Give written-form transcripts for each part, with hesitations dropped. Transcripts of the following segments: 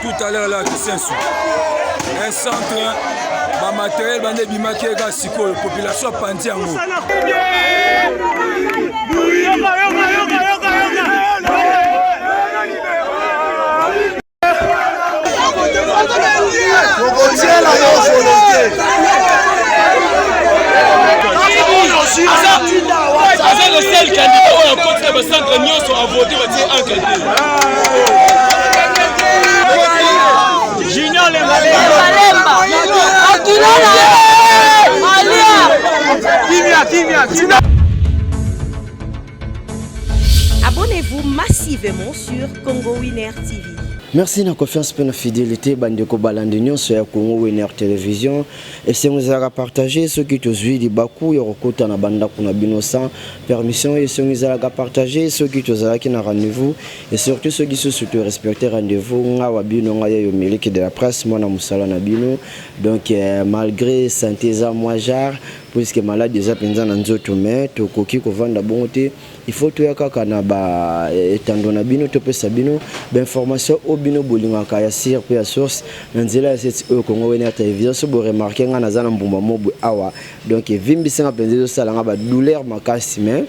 tout à l'heure là qui un centre matériel bande bimaki ega sikoyo population pandi yango C'est le seul candidat contre le centre Nyonso a voté un candidat. Junior Abonnez-vous massivement sur Congo Winner TV. Merci de la confiance et de la fidélité. Bandeko Balandinion sur Congo Winner Télévision. Et si vous avez partagé ce qui te suit du Bakou, il y a un banda pour nous sans permission. Et si vous avez partagé ce qui te suit qui n'a rendez-vous. Et surtout ceux qui se souhaitent respecter rendez-vous. On a de la presse, moi, donc malgré santé moijar, puisque malade déjà pendant un autre mais to koki ko vanda bonté il faut to yakaka na ba etando na bino to pesa bino ba information au bino bolinga ka ya sir pe ya source nzela cette Congo Winner Télévision so bo remarquer nga na zana mbumba mobu awa donc vimbi singa penzezo sala nga ba douleur makasi mais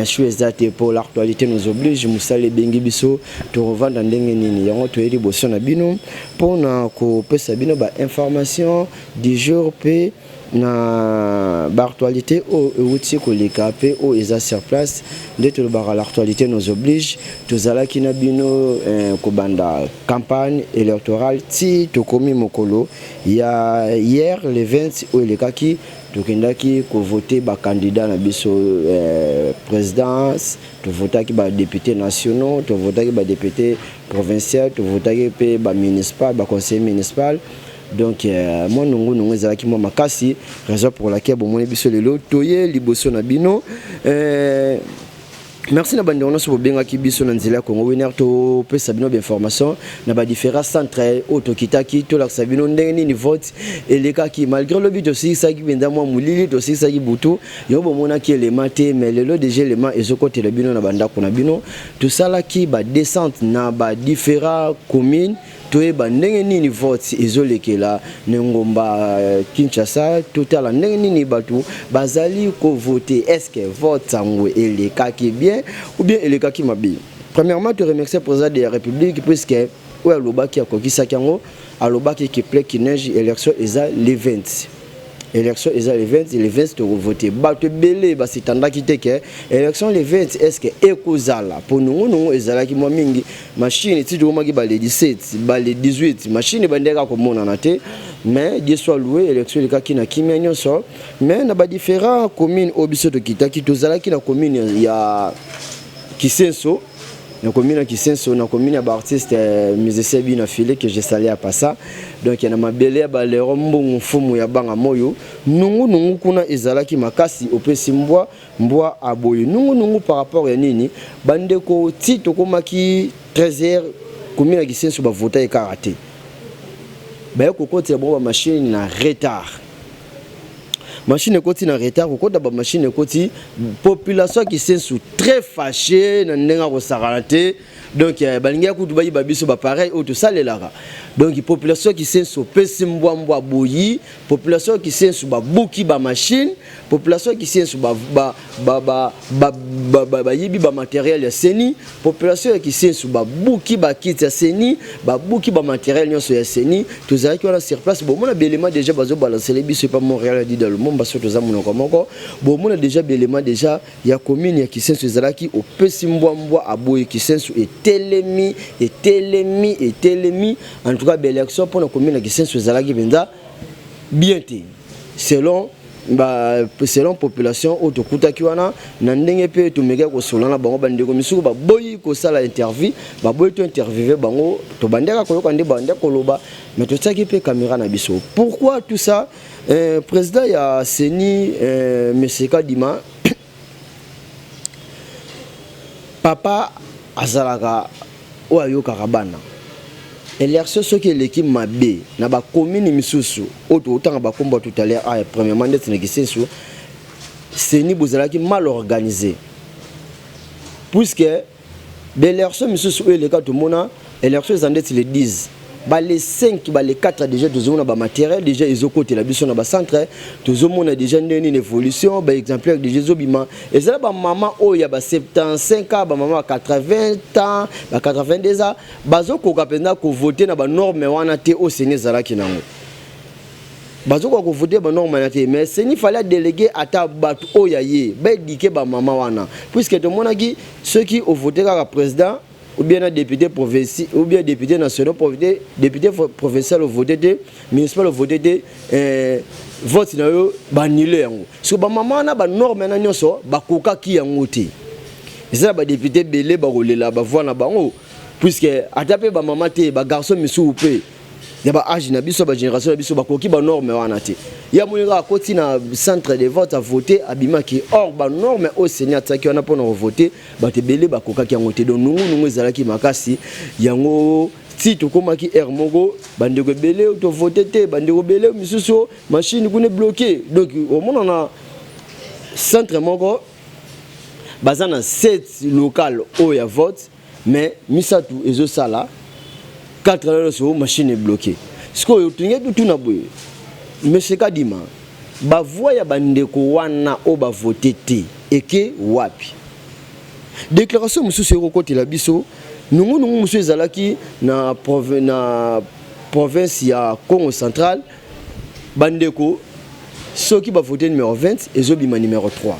choisa te pour l'actualité nous oblige musale bengi biso to revendre ndenge nini yango to yeli boso na bino pour na ko pesa bino ba information du jour pe na l'actualité au outil koleka pe au eza sur place de tout l'actualité nous oblige tozala kina bino ko banda campagne électorale ti to komi mokolo ya hier le 20 au lekaki tokendaki ko voter ba candidat na biso présidence to votaki ba députés nationaux to votaki ba députés provinciaux to votaki pe ba municipal ba conseiller municipal. Donc moi nous ezalaki moi makasi raison pour laquelle bon mon biso lelo toye liboso na bino merci na bande on so benga ki biso na nzela Congo Winner to pesa bino d'information na ba différents centres autokitaki to la sabino ndenge ni vote eleka ki malgré le but aussi ça qui benda moi mulili to ça qui butu yo bo mona ki élément te mais lelo déjà élément ezokote la bino na banda ko na bino tout ça là qui ba descente na ba différents communes toye bandenge nini vote ezolekela ngomba Kinshasa total ndenge nini batu bazali ko voter est-ce que vote sango eleka ki bien ou bien eleka ki mabi. Premièrement te remercier président de la République puisque ou alobaki akokisa kango alobaki ki plaît ki neige élection eza le 20 élection eza le 20 le 20 to voter bato belé ba sitanda ki teke élection le 20 est-ce que ekozala pour nous ezala ki mo mingi machine ti do maki ba le 17 ba le 18 machine bandeka ko mona na te mais Dieu soit loué élection le kaki na kimia nyonso mais na ba différents communes obiso to kitaki tozala ki na commune ya Kisenso na commune Kisenso na commune ba artiste musicien bina filé que j'ai salé à passa donc il y a ma belle ba le rombo fumu ya banga moyo nungu kuna ezalaki makasi opesi mbwa aboyo nungu par rapport ya nini bandeko ti tokomaki 13h commune Kisenso ba voter et karaté ba ko côté ba machine na retard machine côté na retard ko da ba machine côté population qui sont très fâchée na ndenga ko sakalate donc balinga ku dubai ba biso ba pareil au tout ça les lara donc population qui sont pesi mbwa boyi population qui sont ba buki ba machine population qui sont ba yibi ba matériel ya seni population qui sont ba buki ba kit ya seni ba buki ba matériel nyonso ya seni tozali ki wana sur place bon mona belema déjà bazo balancer les biso pas Montréal dit dans le monde baso toza monoko moko bon mona déjà belema déjà ya commune ya Kisenso ezalaki au pesi mbwa aboyi Kisenso et telemi en tout cas belle élection pour la commune ya Kisenso ezalaki benza bien té selon population autokutaki wana na ndenge pe to mega ko solana bango bandeko misuku ba boyi ko sala interview ba boyi to interviewer bango to bandeka ko yoka ndeba ndeko loba mais to tsaki pe caméra na biso pourquoi tout ça président ya Seni monsieur Kadima papa azalaka o ayoka kabana élection ce qui l'équipe mabé na ba commune misusu autant ba komba tout à l'heure premièrement d'être négocié sur Seni bozalaki mal organisé puisque l'élection misusu les cas tout mona élection ils en le 10 les 5 les 4 déjà tous on a matériel déjà ils ont côté la biso na ba centre tous on a déjà une évolution ba exemplaire déjà zobima et ça ba maman oh ya ba 75 ans ba maman 80 ans ba 82 ans bazo ko kapenda ko voter na ba norme wana te au Sénégal zalaki nango bazo ko voter ba norme wana te mais c'est il fallait déléguer ata batu oh ya ye ba dike ba maman wana puisque tout monde qui ceux qui ont voté comme président ou bien un député provincial ou bien député national député provincial au voté municipal au voté vote na yo banile yango so ba mama na ba norme na nyonso ba koka ki yango te ça ba député belé ba rolela ba voix na bango puisque atape ba mama te ba garçon misu pe ya ba âge na biso ba génération na biso ba koki ba norme wana te ya moninga akoti na centre de vote à voter abimaki or ba norme au Seigneur tsaki wana pona voter ba te belé ba koka ki yango te donc nungu ezalaki makasi yango si tu komaki air moko bandeko belé to voter te bandeko belé misusu machine kune bloqué donc au monde on a centre moko bazana 7 local au ya vote mais misatu ezo sala 4 heures sur machine est bloquée ce que tu ngé tout na boye monsieur Kadima ba voya bandeko wana o ba voter te eke wapi déclaration monsieur sero côté la biso nungu monsieur zalaki na province ya Congo central bandeko ceux qui ba voter numéro 20 et zobima numéro 3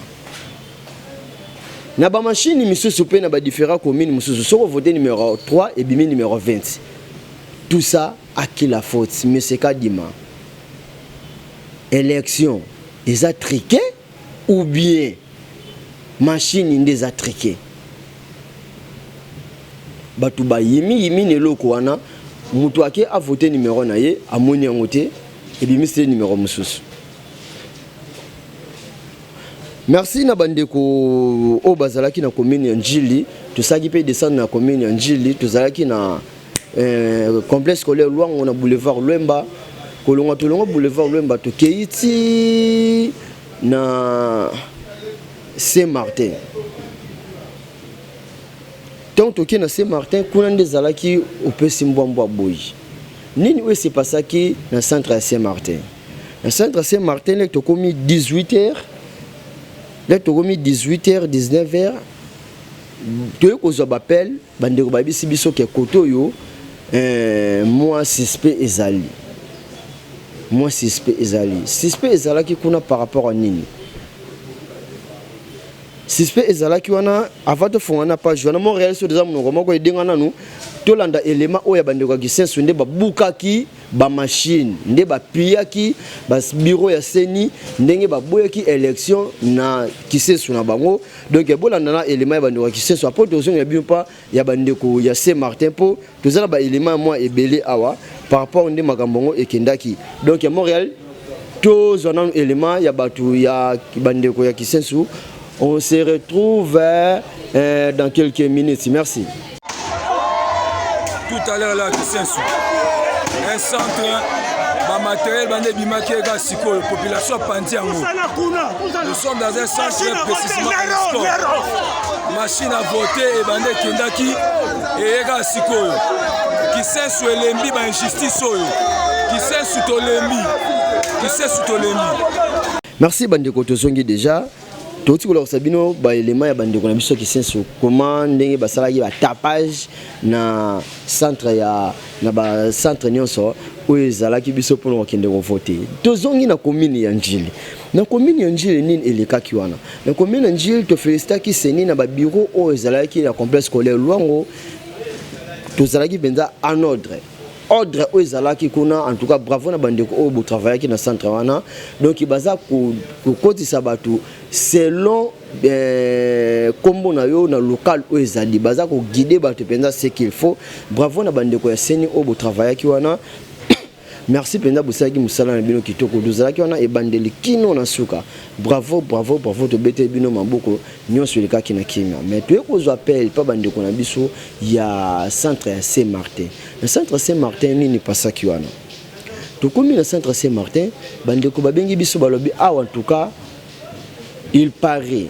na ba machine monsieur sope na ba différents communes monsieur soko voter numéro 3 et bimi numéro 20 tout ça à qui la faute monsieur Kadima élection ils a triqué ou bien machine des a triqué batu ba yimi ne loko wana mutu ake a voté numéro na ye amoni ngote et bimi c'est numéro mususu. Merci na bandeko o bazalaki na commune ya Njili to saki pe descendre na commune ya Njili to zalaki na complexe scolaire Luango na boulevard Lwemba kolonga tolonga boulevard Lwemba to keiti na Saint-Martin donc toki na Saint-Martin kuna ndezalaki opesi mbwambwa boy nini we c'est passé ki na centre à Saint-Martin na centre à Saint-Martin le to komi 18h là tu as mis 18h 19h tu es aux appels bandeko babisi biso ke koto yo moi suspect ezali suspect ezalaki kuna par rapport à nini suspect ezalaki wana avant de fondana page wana mon réel sur des hommes moko edenga nanu tolanda élément oya bandeko ki sensu nde babukaki ba machine nde ba piyaki ba bureau ya seni ndenge ba boyaki élection na kisensu na bango donc bolanda na élément ya bandeko ki sensu après tozonga bien pas ya bandeko ya Saint-Martin po tozala ba élément moi ebele awa par rapport nde makambongo ekendaki donc ya Montréal tozona élément ya batu ya bandeko ya kisensu. On se retrouve dans quelques minutes. Merci. Tout à l'heure là, un centre, un matériel, un bimaki, la population pandiango. Nous sommes dans un centre précisément à sport. Machine à voter et bande kendaki et ega sikoyo. Qui sait sur l'embi ba injustice soyo. Qui sait sur tolembi. Qui sait sur tolembi. Merci bande kotozongi déjà. Tout ce que vous savez, les éléments de qui sont comment ndenge basalaki ba tapage na centre ya na ba centre nyonso où ezalaki biso pour okende voter. Tozongi na commune ya Njili. Na commune ya Njili nini elekaki wana. Na commune ya Njili to félicitaki seni na ba bureau où ezalaki la complexe scolaire Luango. Tozalaki benza en ordre où ezalaki kuna en tout cas bravo na bandeko o bo travailler na centre wana donc baza ko kotisa batu selon kombo na yo na local où ezali baza ko guider batu penza ce qu'il faut bravo na bandeko ya seni o bo travailler ki wana merci penza bosaki musala na bino kitoko dozalaki wana e bandeli kino na suka bravo to bete bino maboko nyonso lekaki na kimia mais tu ko appel pa bandeko na biso ya centre ya Saint-Martin. Le centre Saint-Martin nini pasaki wana to komi na centre Saint-Martin bandeko babengi biso balobi en tout cas il paraît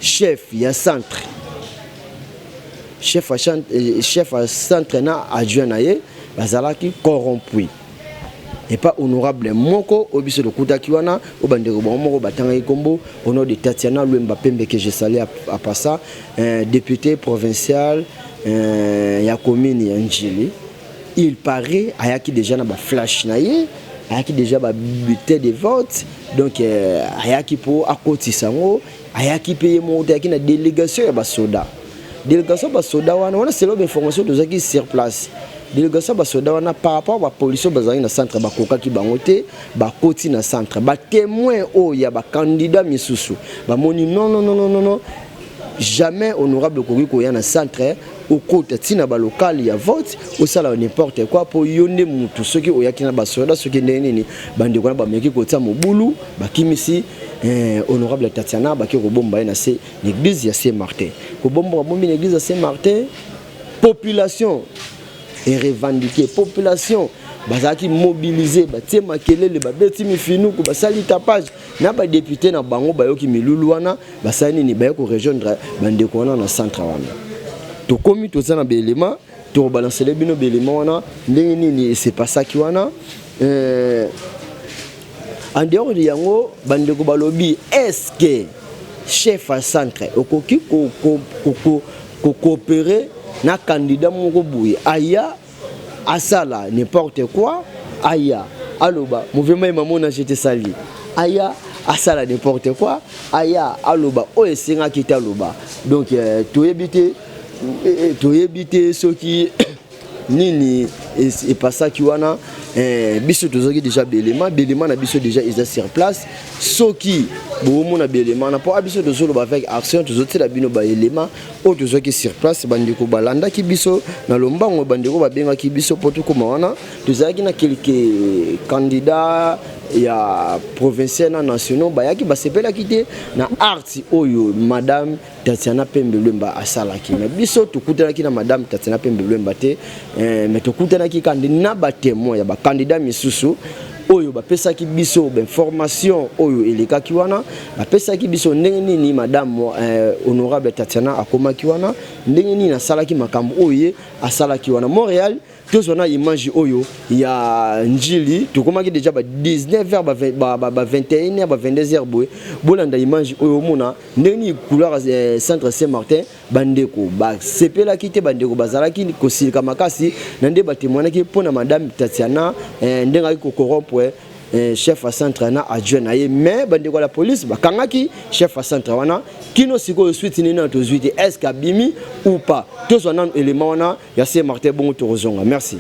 chef ya centre chef à centre na adjoint na ye bazalaki corrompu et pas honorable moko obiso de kutakiwana au bandeko moko batanga ikombo au nom de Tatiana Luemba Pembe que j'ai salé à Passa député provincial ya commune ya Njili. Il paraît ayaki déjà na ba flash na ye ayaki déjà ba bulletin de vote donc ayaki pour akotisa ngo ayaki payer mo ayaki na délégation ya ba soda wana c'est l'information de zaki sur place. Délégation basoda wana par rapport à police bazali na centre bakoka ki bangote bakoti na centre ba témoin o ya ba candidat misusu ba moni non jamais honorable ko ya na centre au côté tina ba local ya vote au sala n'importe quoi pour yonde mutu soki oyaki na basoda soki nini bande ko na ba meki ko tsa mobulu bakimisi honorable Tatiana baki ko bomba na se l'église ya Saint-Martin ko bomba bombi l'église ya Saint-Martin population et revendiquer population bazaki mobiliser batie makelele babeti mifinu ko basali tapage na ba député na bango bayoki milulu wana basani ni bayako rejoindre bandeko wana na centre wana to komi to zana belema to balancer les bino belema wana ndenge nini c'est pas ça qui wana en dehors de yango bandeko balobi est-ce que chef à centre okoki ko coopérer na candidat moko boye aya asala n'importe quoi aya aloba mouvement mamona j'étais sali aya asala n'importe quoi aya aloba o esenga kitaloba donc toyebite soki nini et pas ça qui wana biso tozoki déjà belema na biso déjà ils sur place soki bomo na belema na po abiso tozolo avec action tozoti la bino ba elema o tozoki sur place bandiko balanda ki biso na lombango bandiko babenga ki biso poto koma wana tozaki na quelques candidats ya provincial na nationaux bayaki basepela kite na arts oyo madame Tatiana Pembe Luemba asalaki mais biso tukutanaki na madame Tatiana Pembe Luemba te mais tukutanaki candidat ba témoin ya ba candidat misusu oyo bapesaki biso information oyo elekaki wana bapesaki biso ndenge nini madame honorable Tatiana akomaki wana ndenge nini asalaki makambo oyo asalaki wana Montréal tozona image oyo ya Njili tukomaki déjà ba 19h ba 21h ba 22h boye bolanda image oyo mona ndeni couleur centre Saint-Martin bandeko ba sepela kite bandeko bazalaki kosilika makasi na nde batemoinaki pona madame Tatiana ndenga ko corrompre chef à centre na adjoint aye mais bandeko la police bakangaki chef à centre wana kino siko suite ni na tozuite est-ce kabimi ou pas tous on a élément wana ya Saint-Martin bongo torozonga merci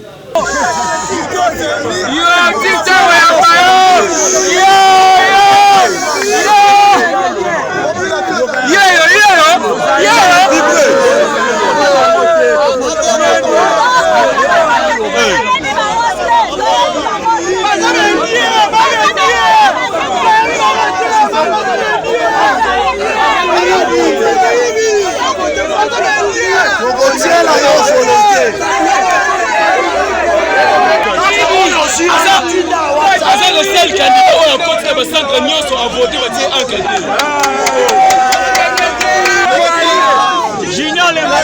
C'est le seul candidat qui a contre le centre Nyonso a voté un candidat. Junior Lemba.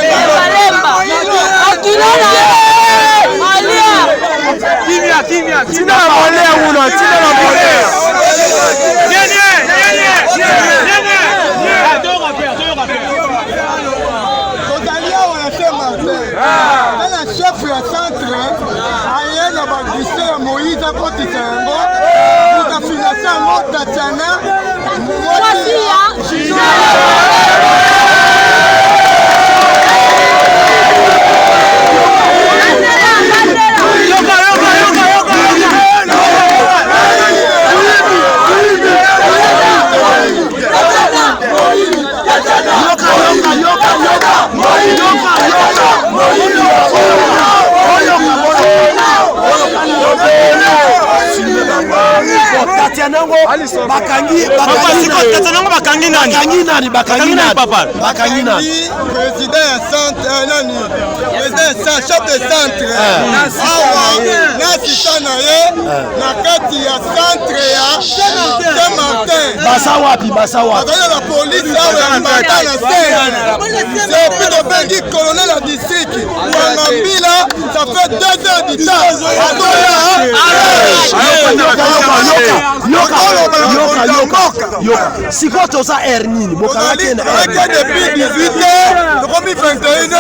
Kimia. Tina la volée ou non? Tina la volée. Le chef ya centre aye na bagiste ya Moïse akotisa yango mukafinansa yango Tatiana Tatiana ngo président ya centre nani président chef de centre awa nasisa na ye na kati ya centre ya Saint-Martin bazali na polisi awa ya mbata na se epi tobengi colonel ya district Wangambila ça fait 2 heures du temps yoka sikoyo toza air nini bokalaki depuis 18h tokomi 21h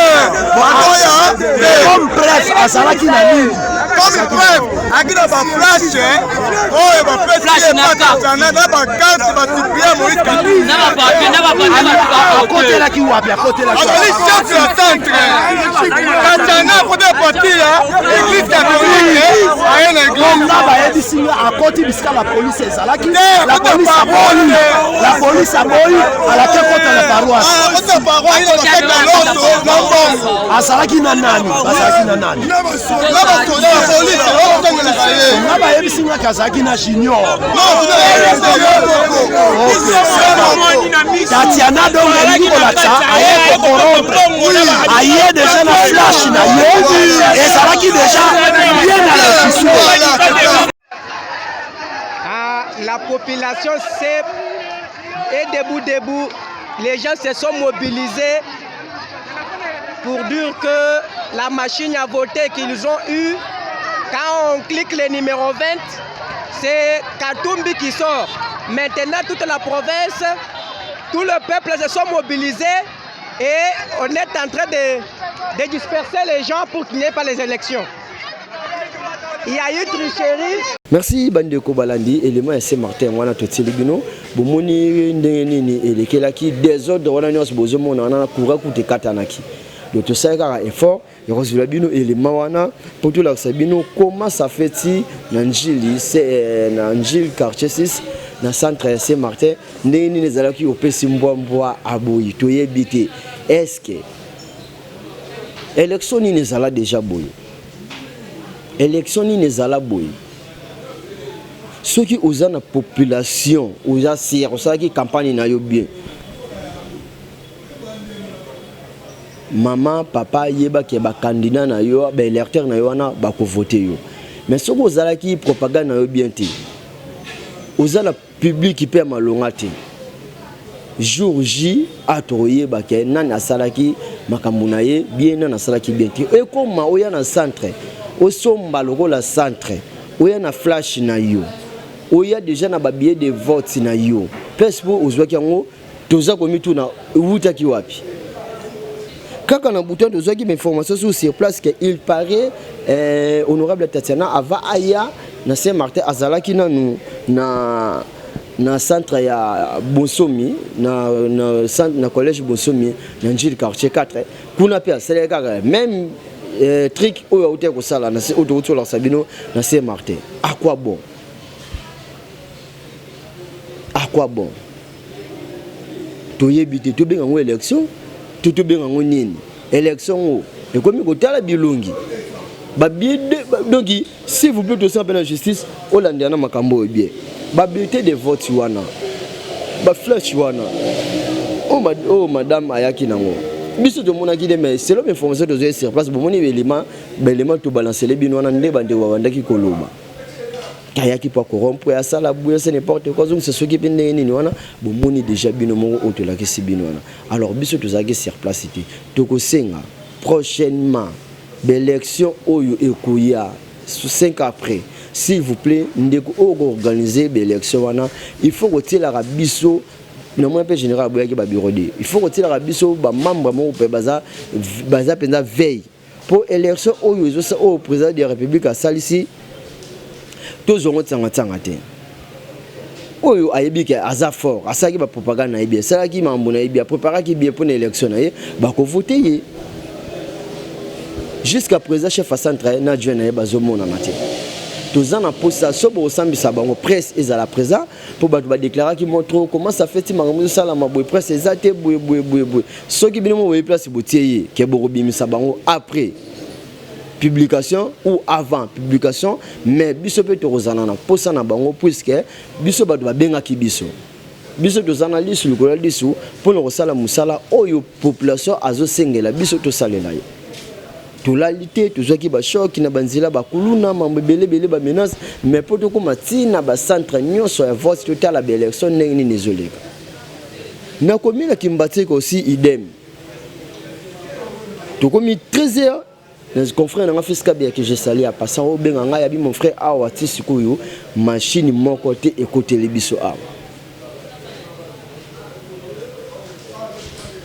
comme bref azalaki na nini comme bref akina baflash oyo bapesi na bakarte batipia Moïse akotelaki wapi azali chef ya centre katana kote patila église catholique aye na église nga bayebisinga akoti bisika la police ezalaki la police aboyi alaki akota na paroisse azalaki na nani nga bayebisingaki azalaki na junior Tatiana donc elingi kolakisa aye kokorompre aye deja na flash na ye ezalaki deja bien na registre. La population est debout. Les gens se sont mobilisés pour dire que la machine à voter qu'ils ont eue, quand on clique le numéro 20, c'est Katumbi qui sort. Maintenant, toute la province, tout le peuple se sont mobilisés et on est en train de disperser les gens pour qu'il n'y ait pas les élections. Il y a eu tricherie. Merci Bandeko Balandi, élément Saint-Martin, wana totili bino, bomoni ndenge nini elekelaki désordre wana nyonso bozomona wana kura kute katanaki. Donc tout ça kaka effort, et rosula bino élément wana pour tout la sabino comment ça fait-il Nanjili c'est Nanjil quartier 6 na centre Saint-Martin ndenge nini ezalaki opesi mbwa aboyi toyebite. Est-ce que élection ni ezala déjà boyi? Élection ni ezala boyi. Ceux qui osent la population, osent si qui campagne na yo bien. Maman, papa, yeba qui ba candidat na yo, ba électeur na yo na ba ko voter yo. Mais ceux qui osent qui propagande na yo bien té. Osent la public qui peut malongate. Jour J atoye ba ke nana salaki makamuna ye bien nana salaki bien té. Et comme oya na centre, o somba loko la centre, oya na flash na yo. Il y a déjà na billet de vote na yo. Pespo ozwaki yango toza komi tuna wutaki wapi. Kaka na bouton tozwaki information sur place que il paraît honorable Tatiana ava aya na Saint-Martin azalaki na centre ya Bonsomi na collège Bonsomi na Njili quartier 4 kuna pe asaleka même trick oyo auté ko sala na autoroute la Sabino na Saint-Martin. À quoi bon? À quoi bon? Tu y es tu bien en élection, tu bien en nini élection et comme il y a la bilongi. Donc s'il vous plaît, tout ça la justice, Hollandiana makambo bien. Babilité de vote wana, ba flash wana. Oh madame ayaki nango. Biso de mon akide mais c'est l'information de sur place. Bon moni élément tout balancer les binwana nde bande wandaki koloba. Kayaki pas corrompre ya sala bouya c'est n'importe quoi donc c'est ce qui pende nini wana bomoni déjà bino mongo otola ke sibino wana alors biso tozaki sur place ité toko senga prochainement l'élection oyo ekoya 5 après s'il vous plaît ndeko organiser l'élection wana il faut retirer la biso na moi peu général boyaki ba bureau de il faut retirer la biso ba membre mo pe baza penza veille pour élection oyo zo au président de la République à salisi tous ont été oyo ayebi ke aza fort asaki ba propagande na yebi salaki mambo na yebi préparer ki bien pour l'élection na ye ba ko voter ye jusqu'à présent chef à centre na jeune ba zomona matin tous en posa so bo sambisa bango presse ezala présent pour ba déclarer ki montre comment ça fait ti mangamu sala maboy presse ezate boye so ki bino mo place botier ke bo robimisa bango après publication ou avant publication, mais biso peut tozana na posa na bango puisque biso ba benga ki biso. Biso tozana lisu lukola lisu pour nous sala musala oyo population azo sengela biso to salela yo. Tolalité tozaki ba choc na banzila ba kuluna mambebele bele ba menace mais pour to koma tina ba centre nyonso ya vote total la élection nini nezoleka. Na commune Kimbatseke aussi idem. To komi 13h les confrères na fiscal bien que je salue à passer au benga ya bi mon frère awa tisikuyo machine mon côté et côté le biso awa.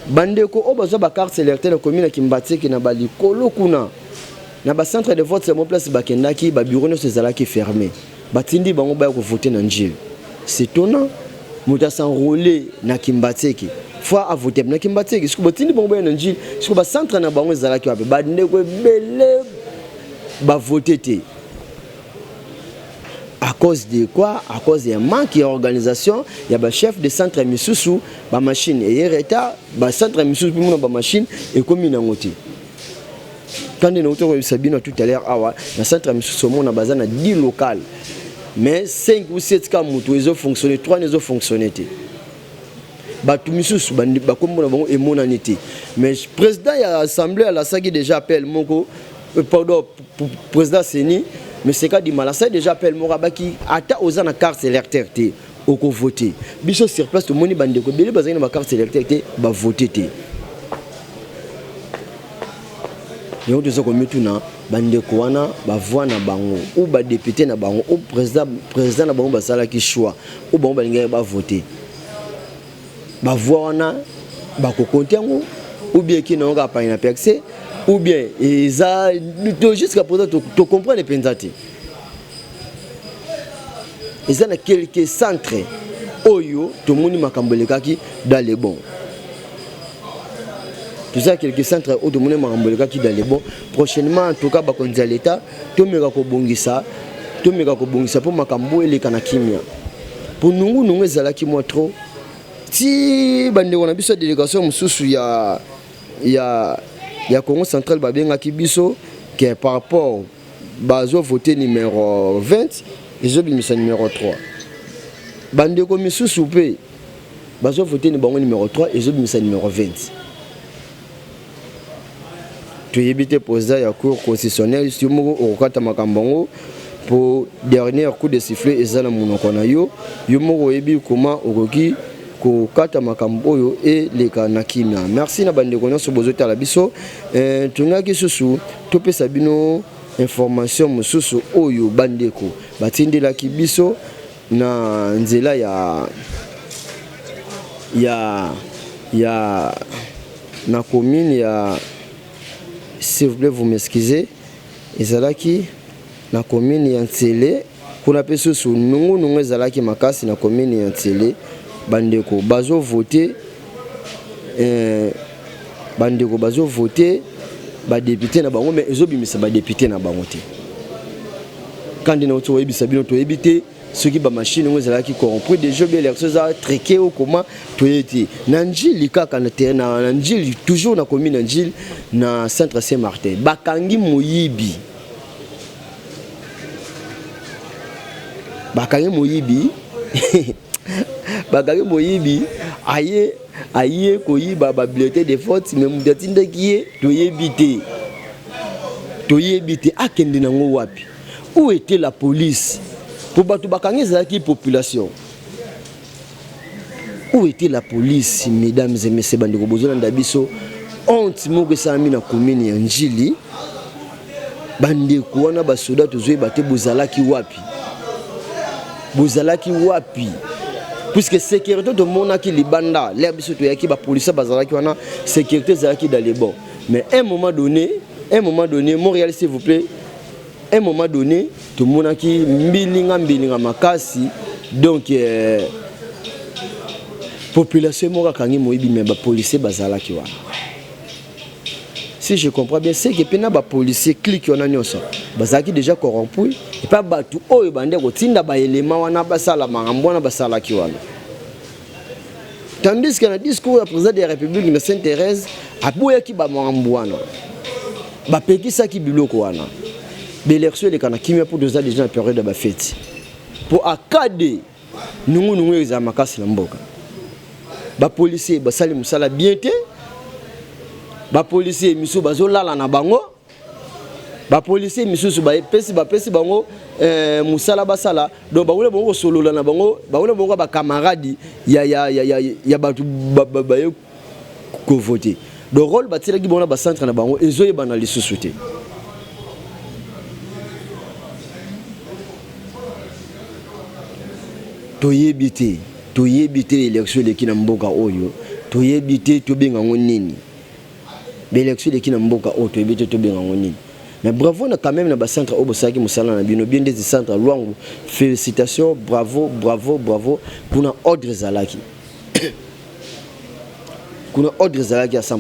Bandeko obazo ba carte électorale na commune Kimbatseke na bali kolo kuna na ba centre de vote mon place bakendaki ba bureau no sezalaki fermé. Batindi bango ba ko voter na njil. C'est étonnant. Muta s'enrôler na Kimbatseke. Fois à voter na Kimbatseke, ce que batindi bango ba na njil, ce que ba centre na bango ezalaki wapi. Bandeko belé ba voter té. À cause de quoi? À cause d'un manque d'organisation, il y a un chef de centre Misusu, ba machine et retard, ba centre Misusu pour ba machine et comme une ngoti. Quand nous avons Sabino tout à l'heure, le centre Misusu on a besoin de 10 locales. Mais 5 ou 7 cas ils ont fonctionné, 3 ils ont fonctionné. Ba tout Misusu ba comme on a bon et monanité. Mais président il a assemblée à la sagi déjà appelle Mongo pardon président Seni. Mais c'est quand dit malasa déjà appelle Morabaki ata ozana carte électorale au ko voter biso sur place to moni bande ko bele bazana ba carte électorale ba voter té yo to soko mituna bande ko wana ba voix na bango ou ba député na bango ou président na bango ba sala ki choix ou bango balinga ba voter ba voix wana ba ko compter ou bien qui n'ont pas une percée ou bien ça jusqu'à présent tu comprends les pensati ils ont quelques centres oyo to moni makambolekaki dans les bons tu sais quelques centres oyo to moni makambolekaki dans les bons prochainement en tout cas ba konza l'état to meka ko bongisa pour makambo eleka na kimia pour nungu ezalaki moi trop ti bande wana biso délégation mususu ya Congo central babenga kibiso que par rapport bazo voté numéro 20 ils ont mis numéro 3 bande ko misusu pe bazo voté numéro 3 ils ont mis numéro 20 tu éviter poser ya cour constitutionnel sur mo okata makambongo pour dernier coup de sifflet ezala munoko na yo mo yebi comment okoki ko kata makambo oyo et les kanakimia. Merci na bande ko nyonso bozota la biso tunaki susu topesa bino information mususu oyo bandeko batindela ki biso na nzela ya na commune ya s'il vous plaît vous m'excusez ezalaki na commune ya Ntsele kuna peso su nungu ezalaki makasi na commune ya Ntsele bandeko bazo voter ba député na bango mais ezobimisa ba député na bango te kandi na oto yebisa bino to ebité ceux qui ba machine ngozala ki corrompre des jeux bien l'élection za triqué ou comment to yeti na njili kaka na terrain na njili toujours na commune njili na centre Saint-Martin bakangi moyibi bagage moyibi aye koyiba ba bulletin de vote mais mudatinda kiye toyebite akende nango wapi où était la police pour batu bakangi zaki population où était la police mesdames et messieurs bandeko bozona ndabiso honte moko sami na commune ya Njili bandeko wana basoda tozwe bate bozalaki wapi puisque sécurité de monaki libanda l'air biso to yaki ba police bazalaki wana sécurité zalaki dans les bons mais un moment donné Montréal s'il vous plaît un moment donné to monaki mbilinga makasi donc population moka kangi moyibi mais ba police bazalaki wana si je comprends bien c'est que pena ba policier clique on a nyonso bazaki déjà corrompu et pas batu oyo bande ko tinda ba élément wana basala mangambo na basala ki wana tandis que na discours ya président de la République de Sainte-Thérèse aboya ki ba mangambo wana bapekisaki biloko wana l'élection les kana kimia pour 2 ans déjà en période de fête pour akade nungu eza makasi na mboka ba policier basali musala bien te ba policier misu bazolala na bango ba policier misu ba pesi bango musala basala donc ba wole bongo solola na bango ba wole bongo ba camarade ya batu ba ko voter le rôle batira ki bona ba centre na bango ezoye bana li société toyebite élection de kina mboka oyo toyebite to benga ngonini l'élection de kina mboka oyo toyebite to benga ngonini mais bravo na quand même na ba centre obosaki musala na bino bien des centres Luangu félicitations bravo pour na ordre zalaki kuna ordre zalaki à 100%.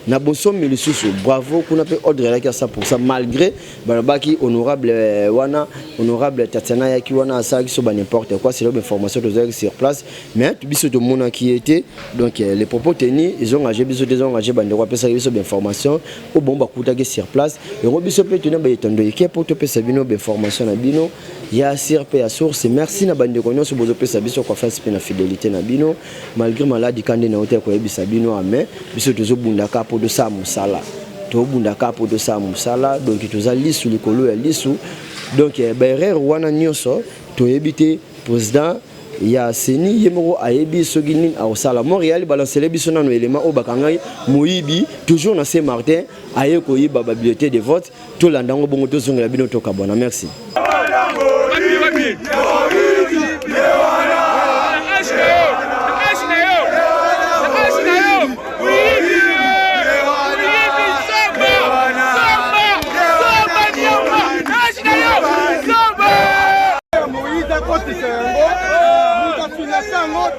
Na bonsomme milisusu bravo kuna pe ordre zalaki à 100% malgré balabaki honorable honorable Tatiana yaki wana asaki so ba n'importe quoi c'est l'information de sur place mais tout biso de mona qui était donc les propos tenus ils ont engagé biso des engagé bande quoi pesa biso d'information au bon bakutaki sur place et biso pe tenir ba etondo yeke pour to pesa bino d'information na bino ya sirpe ya source merci na bande ko nyonso bozo pesa biso confiance pe na fidélité na bino malgré maladie kande na hotel ko yebisa bino amen biso tozo bundaka pour de ça musala to bundaka pour de ça musala donc toza lisu likolo ya lisu donc berere wana nyonso to yebite président ya seni yemoko ayebi sogini a osala Montréal balancer biso na no élément o bakangai moyibi toujours na Saint-Martin aye ko yiba ba bibliothèque de vote to landango bongo to zongela bino to kabona merci.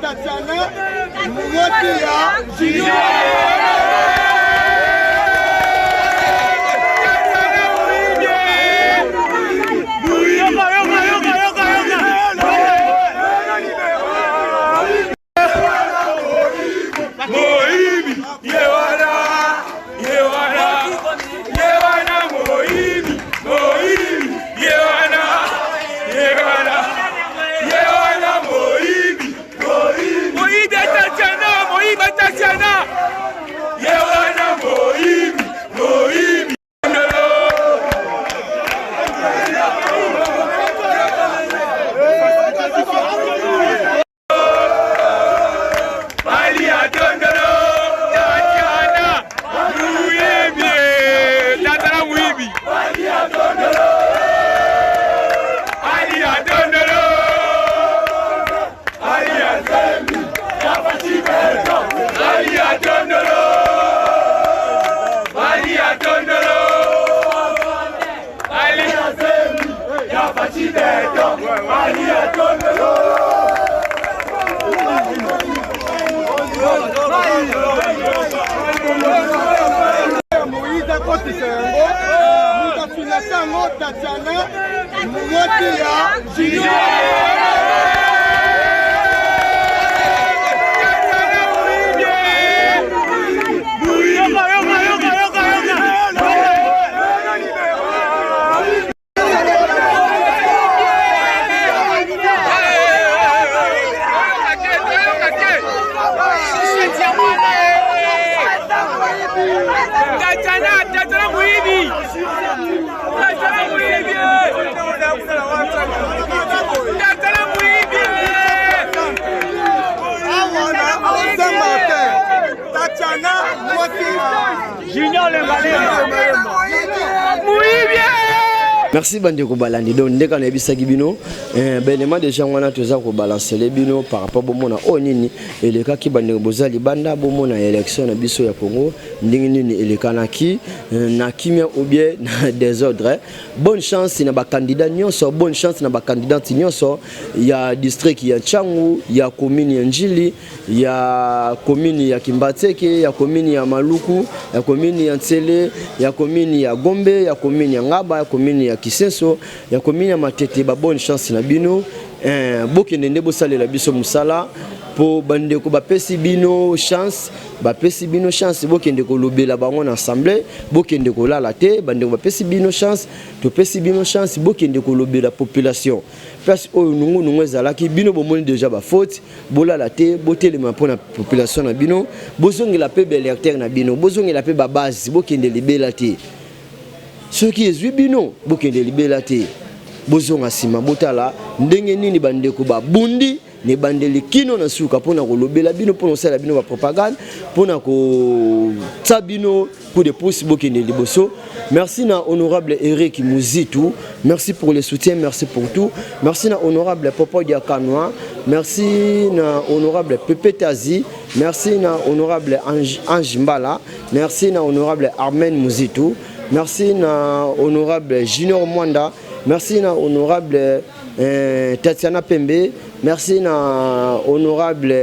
Tatiana Motia Junior Tatiana Motia Junior Merci bande ko balandi donc ndeka na ebisa kibino benema déjà wana toza ko balancer les bino par rapport au mona onini eleka ki bande bozali banda bo mona élection na biso ya Congo ndingi nini eleka na ki na kimia ou bien na désordre. Bonne chance na ba candidat nyonso, bonne chance na ba candidate nyonso ya district ya Changu, ya commune ya Njili, ya commune ya Kimbateke, ya commune ya Maluku, ya commune ya Ntsele, ya commune ya Gombe, ya commune ya Ngaba, ya commune ya Kisenso, ya commune ya Matete. Ba bonne chance na bino boki ndende bo salela biso musala po bandeko bapesi bino chance bokende kolobela bango na assemblée bokende kolala te bandeko bapesi bino chance topesi bino chance bokende kolobela population place oyo nungu ezalaki bino bomoni déjà ba faute bolala te botelema mpona population na bino bozongela pe belecteur na bino bozongela pe babase bokende libela te soki ezwi bino bokende libela te bozonga nsima botala ndenge nini bandeko babundi ne bandeli kino na suka pona kolobela bino pona osala bino ba propagande pona ko tsabino coup de pouce bokende liboso. Merci na honorable Eric Muzitu, merci pour le soutien, merci pour tout. Merci na honorable Popo Diakanoa, merci na honorable Pepe Tazi, merci na honorable Ange Mbala, merci na honorable Armen Muzitu, merci na honorable Junior Mwanda, merci na honorable Tatiana Pembe, merci na honorable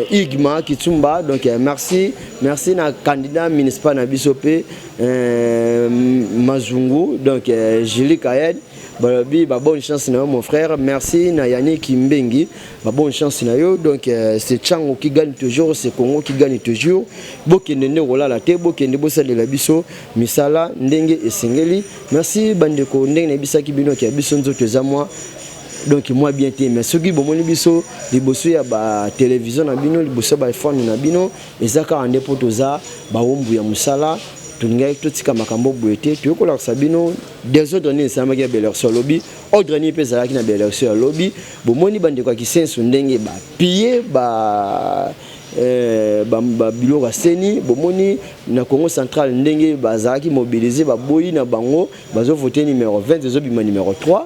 Igma Kitsumba, donc merci na candidat municipal na Bisope Mazungu, donc Julie Kayed. Bonne chance na yo mon frère, merci na Yannick Mbengi, bonne chance na yo. Donc c'est Tchango qui gagne toujours, c'est Congo qui gagne toujours. Bokende ne rola la te, bokende bosa de la biso, misala ndenge esengeli. Merci bandeko ndenge na bisaki bino ki biso nzoto za moi. Donc moi bien té, mais ceux qui bomoni biso liboso ya ba télévision na bino, liboso ba phone na bino, ezaka ande potoza ba ombu ya musala. Tungai totika makambo boete tuyokola sabino des autres ni sama ya belerso lobby autre ni pesa la ki na belerso lobby bomoni bande kwa kisenso ndenge ba piller ba bilo ba seni bomoni na Congo central ndenge bazaki mobiliser ba boyi na bango bazo voter numéro 20 zo bima numéro 3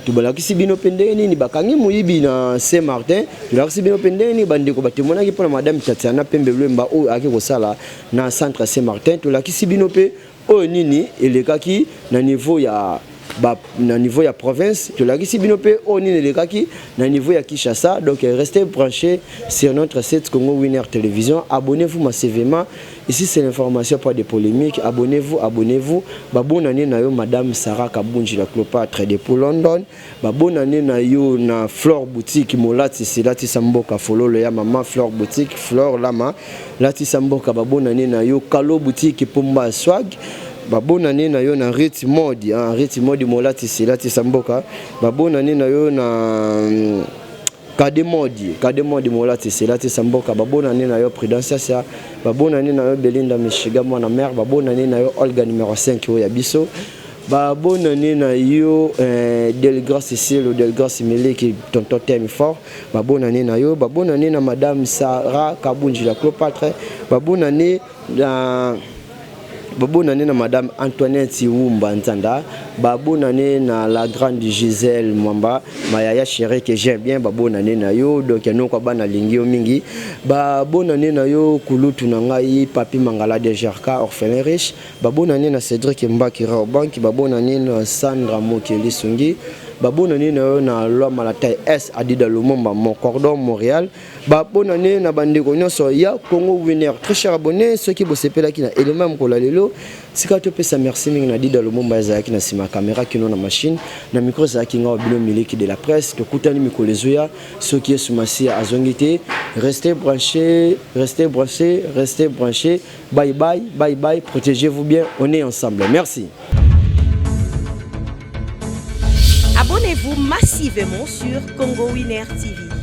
tubalakisi bino pendeni ni bakangi muyibi na Saint-Martin tulakisi bino pendeni bandeko batemona ki pona madame Tatiana Pembe Lwemba o aki kosala na centre Saint-Martin tulakisi bino pe o nini elekaki na niveau ya province tulakisi bino pe o nini elekaki na niveau ya Kinshasa. Donc restez branchés sur notre site Congo Winner Télévision, abonnez-vous massivement. Ici c'est l'information, pas de polémique. Abonnez-vous. Bonne année na yo madame Sarah Kabunji la Cléopâtre depuis London. Bonne année na yo na Flore boutique Molati Silati Samboka fololo ya maman Flore boutique Flore Lama Lati Samboka. Bonne année na yo Kalo boutique Pomba Swag. Bonne année na yo na Riti Modi Molati Silati Samboka. Bonne année na yo na Kademodi Molati Silati Samboka. Bonne année na yo Prudencia. Bonne année na yo Belinda Michiga mwana mère. Bonne année na yo Olga numéro 5 yo ya biso. Bonne année na yo Delgras Cécile Delgras Mele qui tonton thème fort. Bonne année na yo. Bonne année na madame Sarah Kabunji la Cléopâtre. Bonne année bonne année na madame Antoinette Wumba Nzanda. Bonne année na la grande Gisèle Mwamba Mayaya chérie que j'aime bien. Bonne année na yo donc no kwa bana lingio mingi. Bonne année na yo Kulutu na ngai Papi Mangala de Jarka orphelin riche. Bonne année na Cédric Mbakira Banki. Bonne année na Sandra Mokeli Sungi. Bonne année na Loi Malatai S Adida Lumumba mon cordon Montréal. Bonne année na bandeko nyonso ya Congo Winner. Très cher abonné ceux qui bosepela ki na élément kola lelo sika to pesa merci mingi na Adida Lumumba za ki na sima caméra kino na machine na micro za ki nga bilo miliki de la presse to kutani mikolo zoya ceux qui sont massi azongité. Restez branchés. Bye, protégez-vous bien, on est ensemble. Merci. Abonnez-vous massivement sur Congo Winner TV.